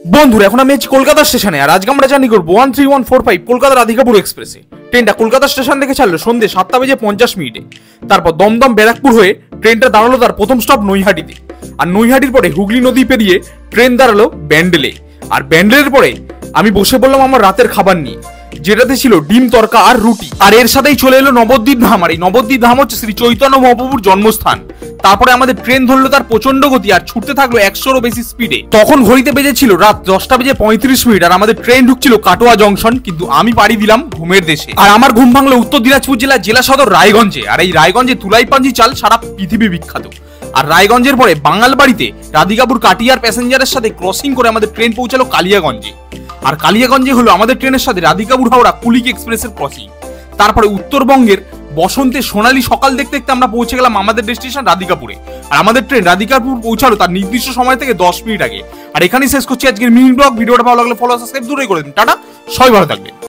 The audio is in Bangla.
বন্ধুরা এখন আমি আছি কলকাতা স্টেশনে, আর আজকে আমরা জার্নি করবো 13145 কলকাতা রাধিকাপুর এক্সপ্রেসে। ট্রেনটা কলকাতা স্টেশন থেকে ছাড়লো সন্ধ্যে 7:50 তারপর দমদম ব্যারাকপুর হয়ে ট্রেনটা দাঁড়ালো তার প্রথম স্টপ নৈহাটিতে। আর নৈহাটির পরে হুগলি নদী পেরিয়ে ট্রেন দাঁড়ালো ব্যান্ডেলে। আর ব্যান্ডেলের পরে আমি বসে পড়লাম আমার রাতের খাবার নিয়ে, যেটাতে ছিল ডিম তরকা আর রুটি। আর এর সাথেই চলে এলো নবদ্বীপ ধাম। আর এই নবদ্বীপ ধাম হচ্ছে শ্রী চৈতন্য মহাপ্রভুর জন্মস্থান। তারপরে আমাদের ট্রেন ধরলো তার প্রচন্ড গতি আর ছুটতে থাকলো 100-রও বেশি স্পিডে। তখন ঘড়িতে বেজেছিল রাত 10:35 আর আমাদের ট্রেন ঢুকছিল কাটোয়া জংশন। কিন্তু আমি পাড়ি দিলাম ঘুমের দেশে। আর আমার ঘুম ভাঙলো উত্তর দিনাজপুর জেলার জেলা সদর রায়গঞ্জে। আর এই রায়গঞ্জে তুলাইপাঞ্জি চাল সারা পৃথিবী বিখ্যাত। আর রায়গঞ্জের পরে বাঙালবাড়িতে রাধিকাপুর কাটিয়ার প্যাসেঞ্জারের সাথে ক্রসিং করে আমাদের ট্রেন পৌঁছালো কালিয়াগঞ্জে। আর কালিয়াগঞ্জে হলো আমাদের ট্রেনের সাথে রাধিকাপুর হাওড়া কুলিক এক্সপ্রেসের ক্রসিং। তারপরে উত্তরবঙ্গের বসন্তে সোনালী সকাল দেখতে দেখতে আমরা পৌঁছে গেলাম আমাদের ডেস্টিনেশন রাধিকাপুরে। আর আমাদের ট্রেন রাধিকাপুর পৌঁছালো তার নির্দিষ্ট সময় থেকে 10 মিনিট আগে। আর এখানেই শেষ করছি আজকের মিনি ব্লগ। ভিডিওটা ভালো লাগলে ফলো সাবস্ক্রাইব দূরে করে দিন। টাটা, সবাই ভালো থাকবেন।